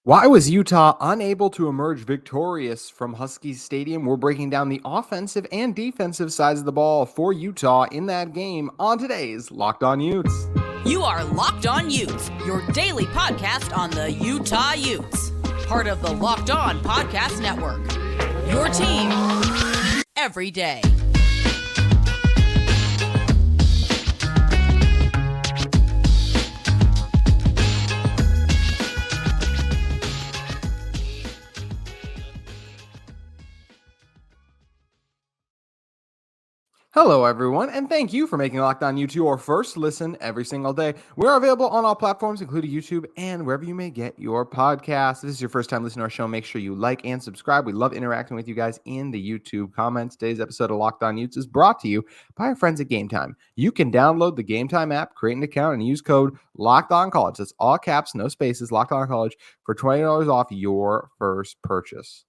Why was Utah unable to emerge victorious from Huskies Stadium? We're breaking down the offensive and defensive sides of the ball for Utah in that game on today's Locked On Utes. You are Locked On Utes, your daily podcast on the Utah Utes. Part of the Locked On Podcast Network. Your team every day. Hello, everyone, and thank you for making Locked On Utes your first listen every single day. We're available on all platforms, including YouTube and wherever you may get your podcasts. If this is your first time listening to our show, make sure you like and subscribe. We love interacting with you guys in the YouTube comments. Today's episode of Locked On Utes is brought to you by our friends at Gametime. You can download the Gametime app, create an account, and use code LOCKEDONCollege. That's all caps, no spaces, Locked On College for $20 off your first purchase.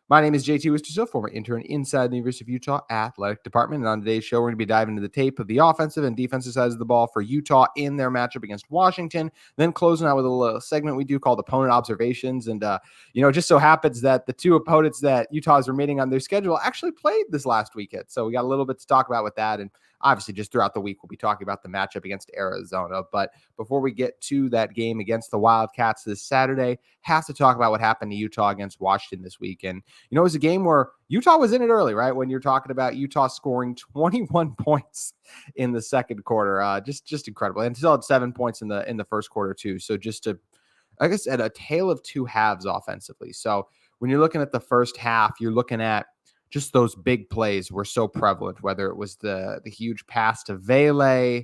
My name is JT Wistrcill, former intern inside the University of Utah Athletic Department. And on today's show, we're going to be diving into the tape of the offensive and defensive sides of the ball for Utah in their matchup against Washington. Then closing out with a little segment we do called Opponent Observations. And, it just so happens that the two opponents that Utah is remaining on their schedule actually played this last weekend. So we got a little bit to talk about with that. And obviously, just throughout the week, we'll be talking about the matchup against Arizona. But before we get to that game against the Wildcats this Saturday, have to talk about what happened to Utah against Washington this weekend. It was a game where Utah was in it early, right? When you're talking about Utah scoring 21 points in the second quarter, just incredible. And still had 7 points in the first quarter too. So just I guess, at a tale of two halves offensively. So when you're looking at the first half, you're looking at just those big plays were so prevalent, whether it was the huge pass to Vele,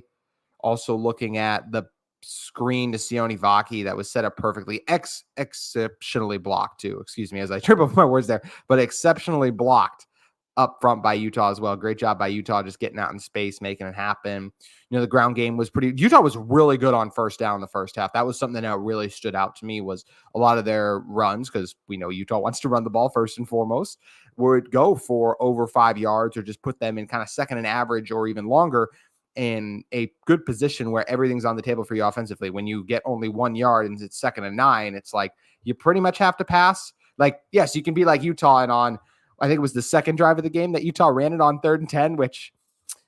also looking at the screen to Sione Vaki that was set up perfectly, exceptionally blocked too. Excuse me as I trip over my words there, but exceptionally blocked up front by Utah as well. Great job by Utah just getting out in space, making it happen. The ground game was Utah was really good on first down in the first half. That was something that really stood out to me was a lot of their runs, because we know Utah wants to run the ball first and foremost, would go for over 5 yards or just put them in kind of second and average or even longer in a good position where everything's on the table for you offensively. When you get only 1 yard and it's second and 9, it's like you pretty much have to pass. Like, yes, you can be like Utah, and on, I think it was the second drive of the game that Utah ran it on 3rd and 10, which,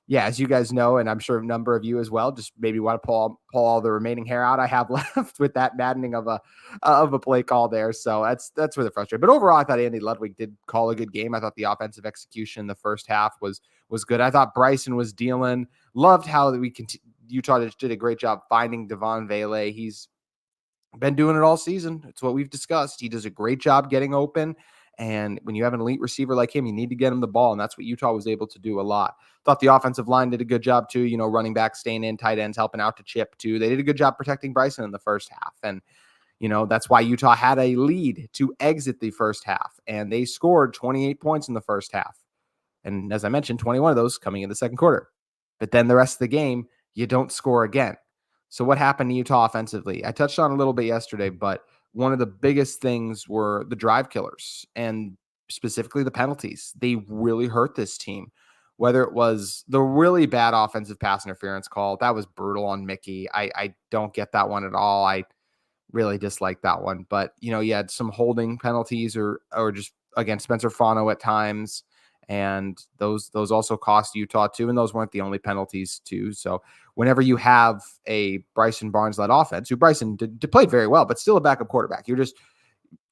yeah, as you guys know, and I'm sure a number of you as well, just maybe want to pull all the remaining hair out I have left with that maddening of a play call there. So that's where they're frustrated. But overall, I thought Andy Ludwig did call a good game. I thought the offensive execution in the first half was good. I thought Bryson was dealing. Loved how Utah did a great job finding Devon Vele. He's been doing it all season. It's what we've discussed. He does a great job getting open. And when you have an elite receiver like him, you need to get him the ball. And that's what Utah was able to do a lot. Thought the offensive line did a good job too. Running back staying in, tight ends helping out to chip too. They did a good job protecting Bryson in the first half. And, that's why Utah had a lead to exit the first half. And they scored 28 points in the first half. And as I mentioned, 21 of those coming in the second quarter. But then the rest of the game, you don't score again. So what happened to Utah offensively? I touched on a little bit yesterday, but one of the biggest things were the drive killers and specifically the penalties. They really hurt this team. Whether it was the really bad offensive pass interference call, that was brutal on Mickey. I don't get that one at all. I really dislike that one. But, you had some holding penalties or just against Spencer Fano at times. And those also cost Utah too. And those weren't the only penalties too. So whenever you have a Bryson Barnes led offense, who Bryson played very well, but still a backup quarterback,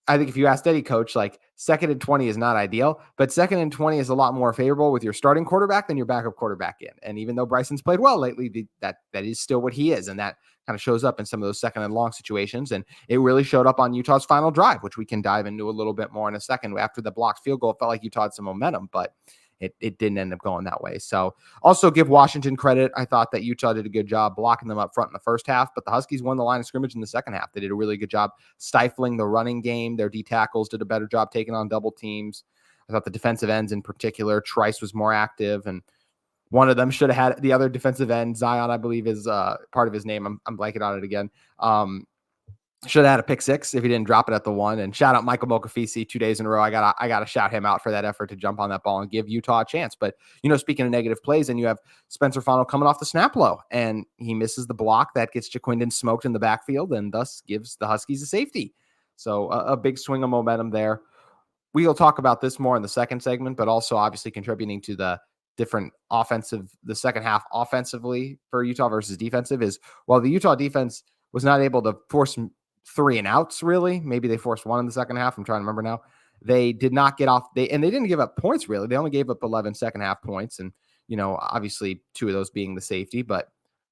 I think if you asked any coach, like 2nd and 20 is not ideal, but 2nd and 20 is a lot more favorable with your starting quarterback than your backup quarterback in. And even though Bryson's played well lately, that is still what he is. And that kind of shows up in some of those 2nd and long situations. And it really showed up on Utah's final drive, which we can dive into a little bit more in a second. After the blocked field goal, it felt like Utah had some momentum, but it didn't end up going that way. So also give Washington credit. I thought that Utah did a good job blocking them up front in the first half, but the Huskies won the line of scrimmage in the second half. They did a really good job stifling the running game. Their D tackles did a better job taking on double teams. I thought the defensive ends in particular, Trice was more active, and one of them should have had the other defensive end. Zion, I believe, is part of his name. I'm blanking on it again. Should have had a pick six if he didn't drop it at the one. And shout out Michael Mokafisi 2 days in a row. I gotta shout him out for that effort to jump on that ball and give Utah a chance. But speaking of negative plays, and you have Spencer Fano coming off the snap low, and he misses the block that gets Jaquindon smoked in the backfield, and thus gives the Huskies a safety. So a big swing of momentum there. We'll talk about this more in the second segment, but also obviously contributing to the the second half offensively for Utah versus defensive is while the Utah defense was not able to force 3 and outs, really, maybe they forced 1 in the second half. I'm trying to remember now. They did not get off. They didn't give up points, really. They only gave up 11 second half points. And, obviously 2 of those being the safety, but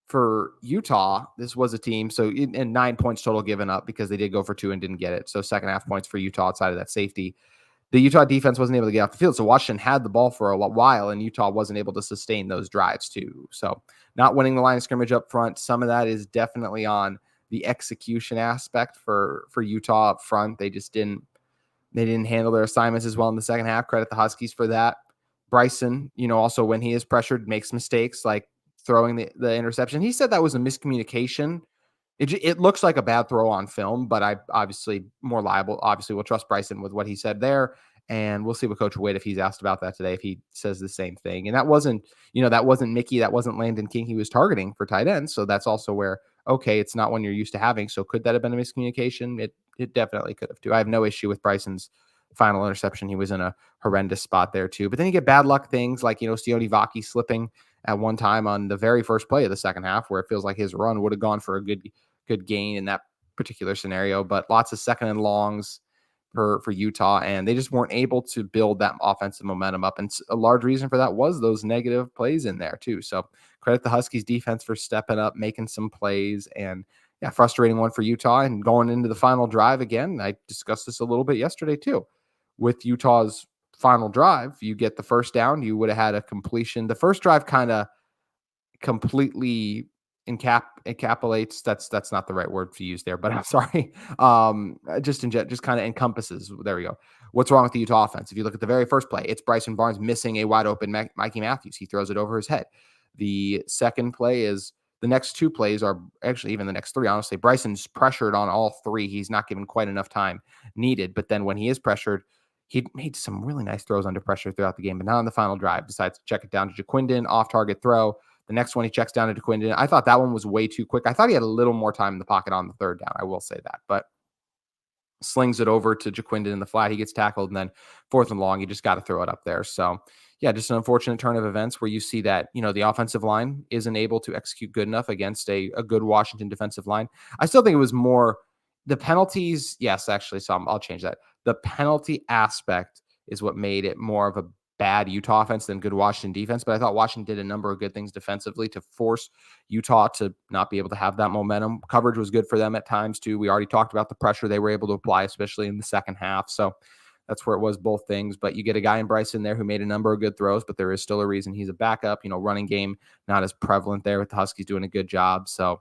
for Utah, this was a team. So, and 9 points total given up because they did go for 2 and didn't get it. So second half points for Utah outside of that safety. The Utah defense wasn't able to get off the field. So Washington had the ball for a while, and Utah wasn't able to sustain those drives too. So not winning the line of scrimmage up front, some of that is definitely on the execution aspect for Utah up front. They didn't handle their assignments as well in the second half. Credit the Huskies for that. Bryson, also when he is pressured, makes mistakes like throwing the interception. He said that was a miscommunication. It looks like a bad throw on film, but I obviously more liable. Obviously, we'll trust Bryson with what he said there, and we'll see what Coach Witt, if he's asked about that today, if he says the same thing. And that wasn't Mickey, that wasn't Landon King he was targeting for tight ends. So that's also where, okay, it's not one you're used to having. So could that have been a miscommunication? It definitely could have too. I have no issue with Bryson's final interception. He was in a horrendous spot there too. But then you get bad luck things like, Sione Vaki slipping at one time on the very first play of the second half, where it feels like his run would have gone for a good gain in that particular scenario, but lots of second and longs for Utah, and they just weren't able to build that offensive momentum up. And a large reason for that was those negative plays in there too. So credit the Huskies defense for stepping up, making some plays, and yeah, frustrating one for Utah. And going into the final drive again, I discussed this a little bit yesterday too. With Utah's final drive, you get the first down, you would have had a completion. The first drive kind of completely encapsulates, that's not the right word to use there, but I'm sorry. Just kind of encompasses, there we go, what's wrong with the Utah offense. If you look at the very first play, it's Bryson Barnes missing a wide open Mikey Matthews. He throws it over his head. The second play is, the next 2 plays are actually, even the next 3, honestly, Bryson's pressured on all 3. He's not given quite enough time needed, but then when he is pressured, he made some really nice throws under pressure throughout the game, but not on the final drive. Decides to check it down to Jaquindon, off target throw. The next one, he checks down to Quindon. I thought that one was way too quick. I thought he had a little more time in the pocket on the third down. I will say that, but slings it over to Jaquindon in the flat. He gets tackled, and then 4th and long, you just got to throw it up there. So yeah, just an unfortunate turn of events where you see that, the offensive line isn't able to execute good enough against a good Washington defensive line. I still think it was more the penalties. Yes, actually, so I'll change that. The penalty aspect is what made it more of a bad Utah offense than good Washington defense, but I thought Washington did a number of good things defensively to force Utah to not be able to have that momentum. Coverage was good for them at times too. We already talked about the pressure they were able to apply, especially in the second half. So that's where it was, both things. But you get a guy in Bryson there who made a number of good throws, but there is still a reason he's a backup. Running game not as prevalent there, with the Huskies doing a good job. So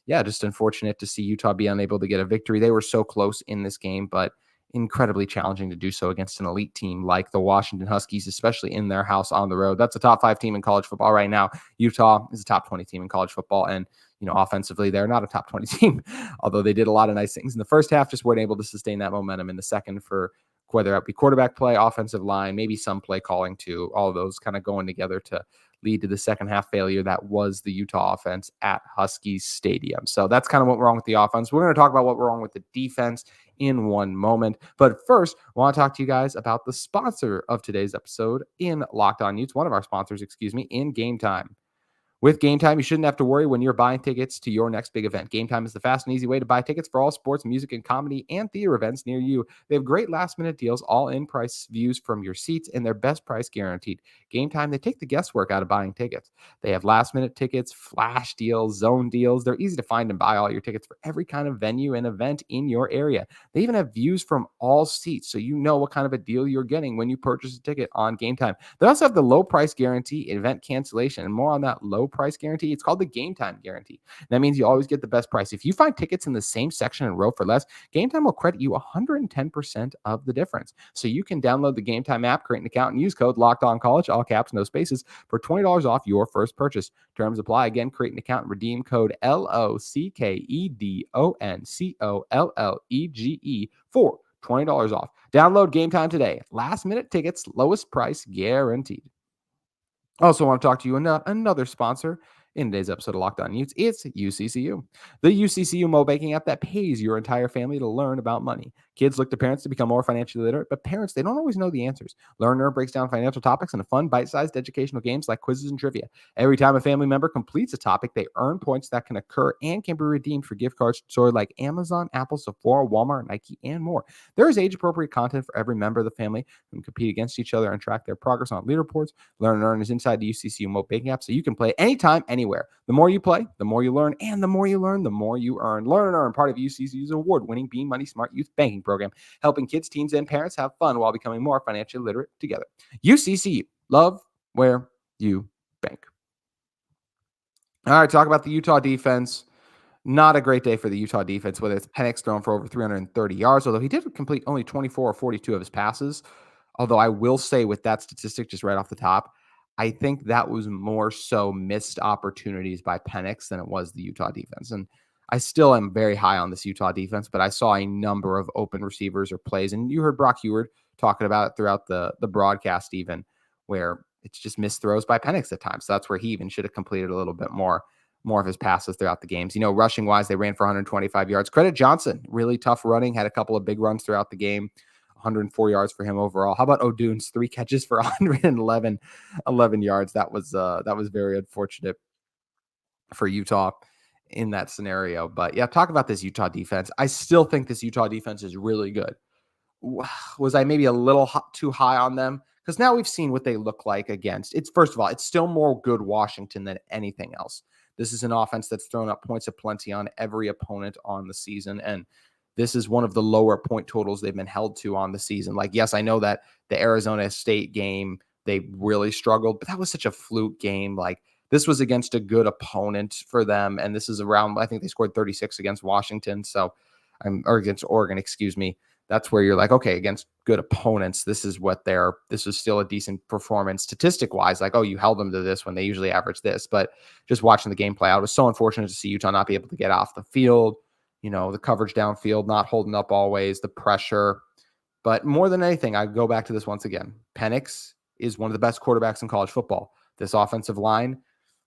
yeah, just unfortunate to see Utah be unable to get a victory. They were so close in this game, but incredibly challenging to do so against an elite team like the Washington Huskies, especially in their house on the road. That's a top 5 team in college football right now. Utah is a top 20 team in college football. And, offensively, they're not a top 20 team, although they did a lot of nice things in the first half, just weren't able to sustain that momentum in the second, for whether it be quarterback play, offensive line, maybe some play calling too, all of those kind of going together to lead to the second half failure that was the Utah offense at Huskies Stadium. So that's kind of what went wrong with the offense. We're going to talk about what went wrong with the defense in one moment. But first, I want to talk to you guys about the sponsor of today's episode in Locked On Utes, one of our sponsors, in Gametime. With Gametime, you shouldn't have to worry when you're buying tickets to your next big event. Gametime is the fast and easy way to buy tickets for all sports, music, and comedy and theater events near you. They have great last-minute deals, all-in price views from your seats, and their best price guaranteed. Gametime, they take the guesswork out of buying tickets. They have last-minute tickets, flash deals, zone deals. They're easy to find and buy all your tickets for every kind of venue and event in your area. They even have views from all seats, so you know what kind of a deal you're getting when you purchase a ticket on Gametime. They also have the low price guarantee, event cancellation, and more on that low price guarantee. It's called the Gametime guarantee. That means you always get the best price. If you find tickets in the same section and row for less, Gametime will credit you 110% of the difference. So you can download the Gametime app, create an account, and use code LOCKEDONCollege, all caps, no spaces, for $20 off your first purchase. Terms apply. Again, create an account and redeem code LOCKEDONCOLLEGE for $20 off. Download Gametime today. Last minute tickets, lowest price guaranteed. Also want to talk to you about another sponsor in today's episode of Locked On Utes. It's UCCU, the UCCU mobile banking app that pays your entire family to learn about money. Kids look to parents to become more financially literate, but parents, they don't always know the answers. Learner breaks down financial topics into fun, bite-sized educational games like quizzes and trivia. Every time a family member completes a topic, they earn points that can occur and can be redeemed for gift cards to stores like Amazon, Apple, Sephora, Walmart, Nike, and more. There is age-appropriate content for every member of the family who can compete against each other and track their progress on leaderboards. Learn and Earn is inside the UCC remote banking app, so you can play anytime, anywhere. The more you play, the more you learn, and the more you learn, the more you earn. Learn and Earn, part of UCC's award-winning Bean Money Smart Youth Banking Program, helping kids, teens, and parents have fun while becoming more financially literate together. UCC, love where you bank. All right, talk about the Utah defense. Not a great day for the Utah defense, whether it's Penix thrown for over 330 yards, although he did complete only 24 or 42 of his passes. Although I will say with that statistic, just right off the top, I think that was more so missed opportunities by Penix than it was the Utah defense. And I still am very high on this Utah defense, but I saw a number of open receivers or plays, and you heard Brock Heward talking about it throughout the broadcast even, where it's just missed throws by Penix at times. So that's where he even should have completed a little bit more of his passes throughout the games. Rushing wise, they ran for 125 yards. Credit Johnson, really tough running, had a couple of big runs throughout the game. 104 yards for him overall. How about Odunze? 3 catches for 111 yards. That was very unfortunate for Utah in that scenario. But yeah, talk about this Utah defense. I still think this Utah defense is really good. Was I maybe a little too high on them? Because now we've seen what they look like against. First of all, it's still more good Washington than anything else. This is an offense that's thrown up points aplenty on every opponent on the season. And this is one of the lower point totals they've been held to on the season. Like, yes, I know that the Arizona State game, they really struggled, but that was such a fluke game. Like, this was against a good opponent for them. And this is around, I think they scored 36 against Washington. So or against Oregon, excuse me. That's where you're like, okay, against good opponents, this is still a decent performance statistic wise. Like, oh, you held them to this when they usually average this. But just watching the game play out, it was so unfortunate to see Utah not be able to get off the field. The coverage downfield, not holding up always, the pressure. But more than anything, I go back to this once again. Penix is one of the best quarterbacks in college football. This offensive line,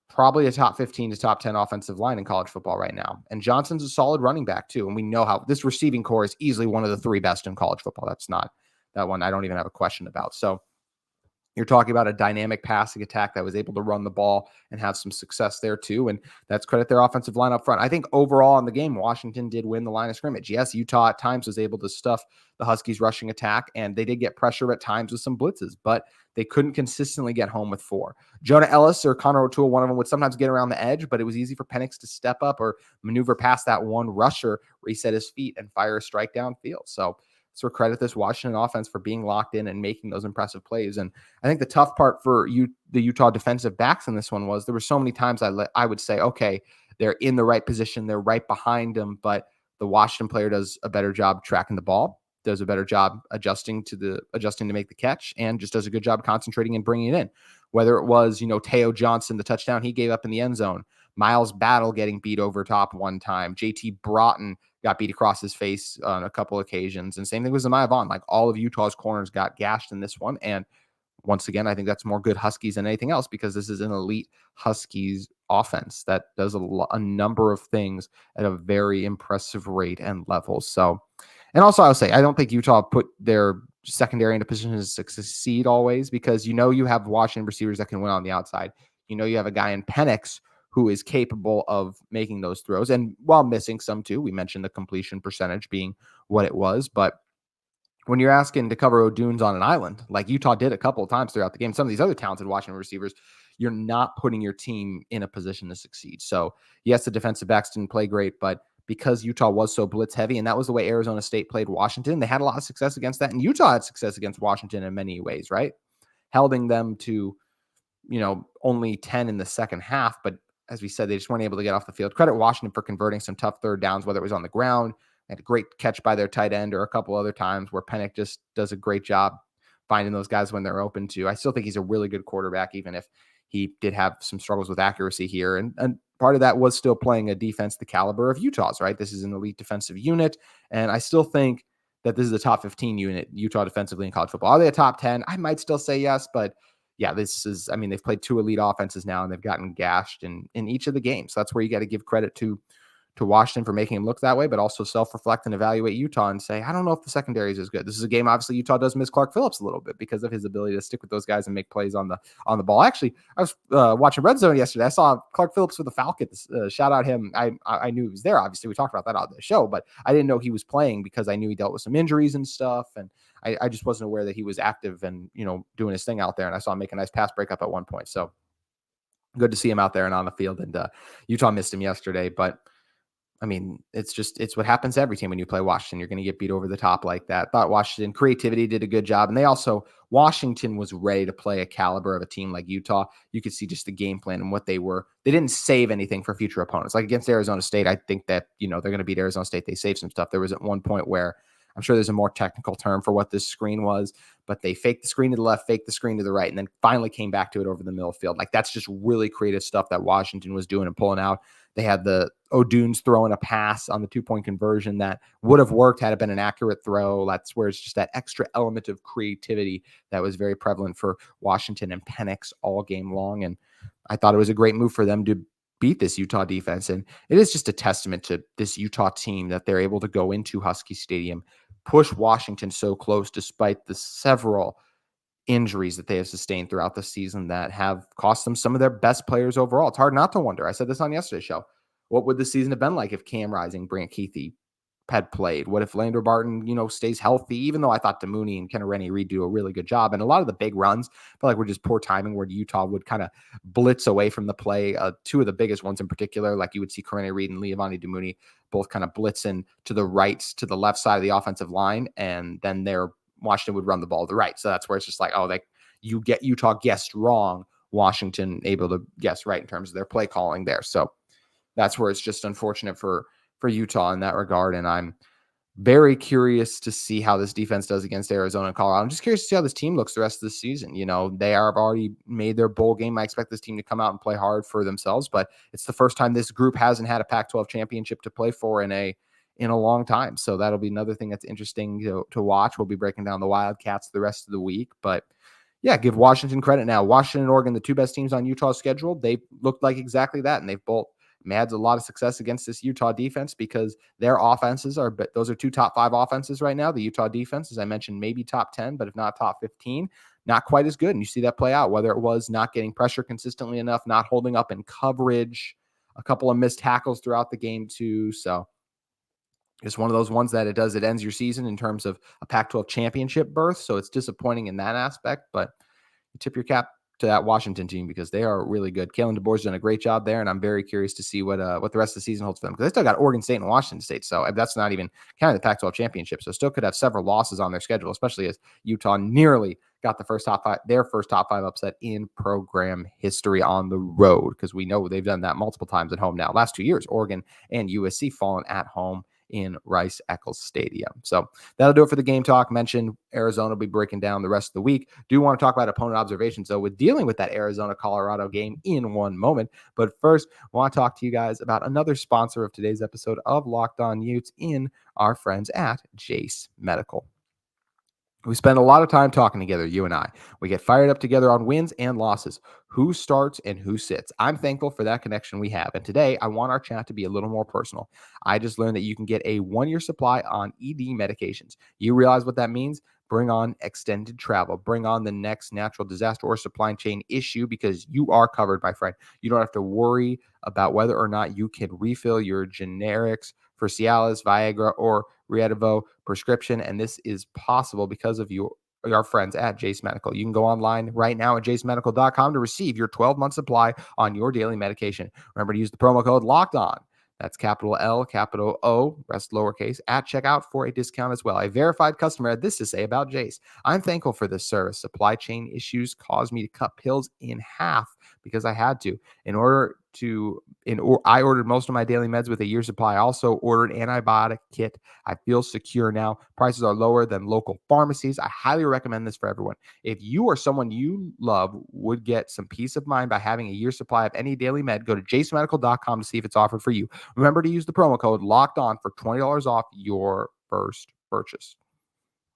probably a top 15 to top 10 offensive line in college football right now. And Johnson's a solid running back too. And we know how this receiving core is easily one of the 3 best in college football. That's not that one I don't even have a question about. So you're talking about a dynamic passing attack that was able to run the ball and have some success there too. And that's credit their offensive line up front. I think overall in the game, Washington did win the line of scrimmage. Yes, Utah at times was able to stuff the Huskies rushing attack, and they did get pressure at times with some blitzes, but they couldn't consistently get home with 4. Jonah Ellis or Connor O'Toole, one of them would sometimes get around the edge, but it was easy for Penix to step up or maneuver past that one rusher, reset his feet, and fire a strike downfield. So credit this Washington offense for being locked in and making those impressive plays. And I think the tough part for the Utah defensive backs in this one was there were so many times I would say, okay, they're in the right position, they're right behind them, but the Washington player does a better job tracking the ball, does a better job adjusting to make the catch, and just does a good job concentrating and bringing it in. Whether it was, Teo Johnson, the touchdown he gave up in the end zone, Miles Battle getting beat over top one time, JT Broughton got beat across his face on a couple occasions, and same thing with Zemiah Vaughn. Like, all of Utah's corners got gashed in this one. And once again, I think that's more good Huskies than anything else, because this is an elite Huskies offense that does a number of things at a very impressive rate and level. So, and also I'll say, I don't think Utah put their secondary into positions to succeed always, because you have Washington receivers that can win on the outside. You have a guy in Penix who is capable of making those throws, and while missing some too. We mentioned the completion percentage being what it was, but when you're asking to cover Odunze on an island, like Utah did a couple of times throughout the game, some of these other talented Washington receivers, you're not putting your team in a position to succeed. So yes, the defensive backs didn't play great, but because Utah was so blitz heavy, and that was the way Arizona State played Washington, they had a lot of success against that. And Utah had success against Washington in many ways, right? Holding them to, only 10 in the second half, but as we said, they just weren't able to get off the field. Credit Washington for converting some tough third downs, whether it was on the ground, had a great catch by their tight end, or a couple other times where Penix just does a great job finding those guys when they're open to. I still think he's a really good quarterback, even if he did have some struggles with accuracy here. And part of that was still playing a defense the caliber of Utah's, right? This is an elite defensive unit. And I still think that this is the top 15 unit, Utah defensively in college football. Are they a top 10? I might still say yes, but yeah, they've played 2 elite offenses now, and they've gotten gashed in each of the games. So that's where you got to give credit to to Washington for making him look that way, but also self-reflect and evaluate Utah and say, I don't know if the secondary is as good. This is a game, obviously, Utah does miss Clark Phillips a little bit because of his ability to stick with those guys and make plays on the ball. Actually, I was watching Red Zone yesterday. I saw Clark Phillips for the Falcons. Shout out him. I knew he was there. Obviously, we talked about that on the show, but I didn't know he was playing because I knew he dealt with some injuries and stuff, and I just wasn't aware that he was active and doing his thing out there. And I saw him make a nice pass breakup at one point. So good to see him out there and on the field. And Utah missed him yesterday, but I mean, it's what happens to every team when you play Washington. You're going to get beat over the top like that. Thought Washington creativity did a good job. And Washington was ready to play a caliber of a team like Utah. You could see just the game plan and what they were. They didn't save anything for future opponents. Like against Arizona State, I think that, they're going to beat Arizona State. They saved some stuff. There was at one point where I'm sure there's a more technical term for what this screen was, but they faked the screen to the left, faked the screen to the right, and then finally came back to it over the middle field. Like that's just really creative stuff that Washington was doing and pulling out. They had the Odunze throwing a pass on the 2-point conversion that would have worked had it been an accurate throw. That's where it's just that extra element of creativity that was very prevalent for Washington and Penix all game long. And I thought it was a great move for them to beat this Utah defense. And it is just a testament to this Utah team that they're able to go into Husky Stadium, push Washington so close despite the several injuries that they have sustained throughout the season that have cost them some of their best players overall. It's hard not to wonder. I said this on yesterday's show. What would the season have been like if Cam Rising, Brant Keithy had played? What if Landor Barton, stays healthy? Even though I thought Demooney and Kennereny Reed do a really good job. And a lot of the big runs, I feel like were just poor timing where Utah would kind of blitz away from the play. Two of the biggest ones in particular, like you would see Kennereny Reed and Leavani Demooney both kind of blitzing to the right, to the left side of the offensive line. And then Washington would run the ball to the right. So that's where it's just like, you get Utah guessed wrong, Washington able to guess right in terms of their play calling there. So that's where it's just unfortunate for Utah in that regard. And I'm very curious to see how this defense does against Arizona and Colorado. I'm just curious to see how this team looks the rest of the season. They have already made their bowl game. I expect this team to come out and play hard for themselves, but it's the first time this group hasn't had a Pac-12 championship to play for in a long time. So that'll be another thing that's interesting to watch. We'll be breaking down the Wildcats the rest of the week, but yeah, give Washington credit now. Washington and Oregon, the two best teams on Utah's schedule, they looked like exactly that, and they've both had a lot of success against this Utah defense because their offenses those are 2 top 5 offenses right now. The Utah defense, as I mentioned, maybe top 10, but if not top 15, not quite as good. And you see that play out, whether it was not getting pressure consistently enough, not holding up in coverage, a couple of missed tackles throughout the game too. So it's one of those ones that it ends your season in terms of a Pac-12 championship berth. So it's disappointing in that aspect, but you tip your cap to that Washington team because they are really good. Kalen DeBoer's done a great job there, and I'm very curious to see what the rest of the season holds for them because they still got Oregon State and Washington State. So that's not even kind of the Pac-12 championship. So still could have several losses on their schedule, especially as Utah nearly got their first top 5 upset in program history on the road because we know they've done that multiple times at home now. Last 2 years, Oregon and USC fallen at home in Rice-Eccles Stadium. So that'll do it for the game talk. Mentioned Arizona will be breaking down the rest of the week. Do want to talk about opponent observations, though, with dealing with that Arizona-Colorado game in one moment. But first, I want to talk to you guys about another sponsor of today's episode of Locked On Utes in our friends at Jase Medical. We spend a lot of time talking together, you and I. We get fired up together on wins and losses, who starts and who sits. I'm thankful for that connection we have. And today, I want our chat to be a little more personal. I just learned that you can get a 1-year supply on ED medications. You realize what that means? Bring on extended travel. Bring on the next natural disaster or supply chain issue because you are covered, my friend. You don't have to worry about whether or not you can refill your generics for Cialis, Viagra, or Rietivo prescription. And this is possible because of our friends at Jase Medical. You can go online right now at jasemedical.com to receive your 12-month supply on your daily medication. Remember to use the promo code LOCKEDON. That's capital L, capital O, rest lowercase, at checkout for a discount as well. A verified customer had this to say about Jase. I'm thankful for this service. Supply chain issues caused me to cut pills in half because I had to. I ordered most of my daily meds with a year supply. I also ordered antibiotic kit. I feel secure now. Prices are lower than local pharmacies. I highly recommend this for everyone. If you or someone you love would get some peace of mind by having a year supply of any daily med, go to jasemedical.com to see if it's offered for you. Remember to use the promo code LOCKEDON for $20 off your first purchase.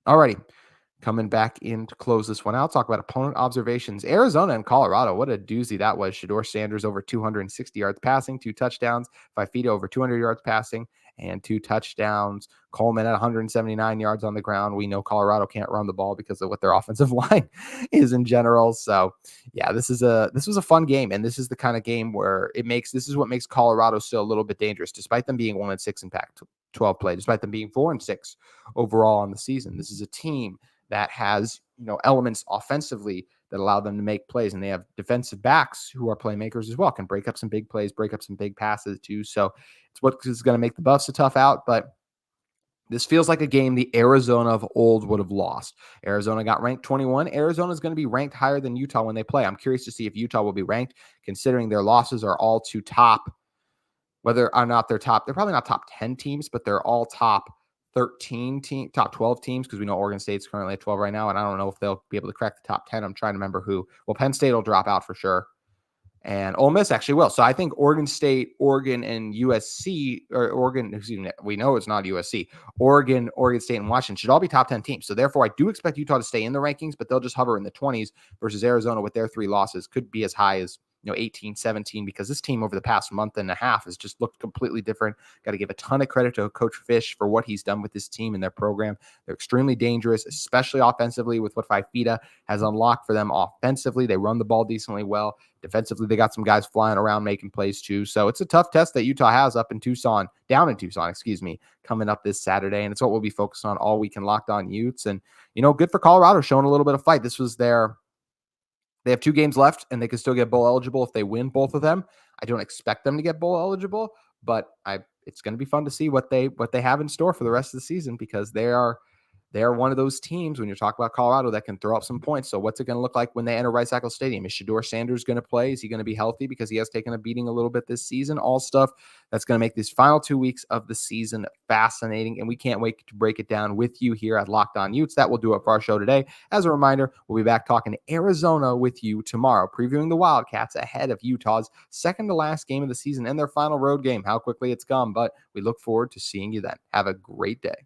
Alrighty. coming back in to close this one out. Talk about opponent observations. Arizona and Colorado. What a doozy that was. Shedeur Sanders over 260 yards passing, 2 touchdowns. Fifita over 200 yards passing and 2 touchdowns. Coleman at 179 yards on the ground. We know Colorado can't run the ball because of what their offensive line is in general. So yeah, this was a fun game. And this is the kind of game where this is what makes Colorado still a little bit dangerous, despite them being 1-6 in Pac-12 play, despite them being 4-6 overall on the season. This is a team that has, elements offensively that allow them to make plays. And they have defensive backs who are playmakers as well, can break up some big plays, break up some big passes too. So it's what is going to make the Buffs a tough out. But this feels like a game the Arizona of old would have lost. Arizona got ranked 21. Arizona is going to be ranked higher than Utah when they play. I'm curious to see if Utah will be ranked, considering their losses are all to top, whether or not they're probably not top 10 teams, but they're all top top 12 teams, because we know Oregon State's currently at 12 right now, and I don't know if they'll be able to crack the top 10. I'm trying to remember who. Well, Penn State will drop out for sure, and Ole Miss actually will. So I think Oregon State, Oregon, and USC, or Oregon, excuse me, we know it's not USC. Oregon State, and Washington should all be top 10 teams. So therefore, I do expect Utah to stay in the rankings, but they'll just hover in the 20s, versus Arizona with their 3 losses could be as high as 18, 17, because this team over the past month and a half has just looked completely different. Got to give a ton of credit to Coach Fish for what he's done with this team and their program. They're extremely dangerous, especially offensively, with what Fifita has unlocked for them offensively. They run the ball decently well. Defensively, they got some guys flying around making plays too. So it's a tough test that Utah has down in Tucson, coming up this Saturday. And it's what we'll be focused on all week in Locked On Utes. And, good for Colorado showing a little bit of fight. This was they have 2 games left, and they can still get bowl eligible if they win both of them. I don't expect them to get bowl eligible, but it's going to be fun to see what they have in store for the rest of the season, because they are one of those teams, when you're talking about Colorado, that can throw up some points. So what's it going to look like when they enter Rice-Eccles Stadium? Is Shedeur Sanders going to play? Is he going to be healthy, because he has taken a beating a little bit this season? All stuff that's going to make these final 2 weeks of the season fascinating, and we can't wait to break it down with you here at Locked On Utes. That will do it for our show today. As a reminder, we'll be back talking Arizona with you tomorrow, previewing the Wildcats ahead of Utah's second to last game of the season and their final road game. How quickly it's come, but we look forward to seeing you then. Have a great day.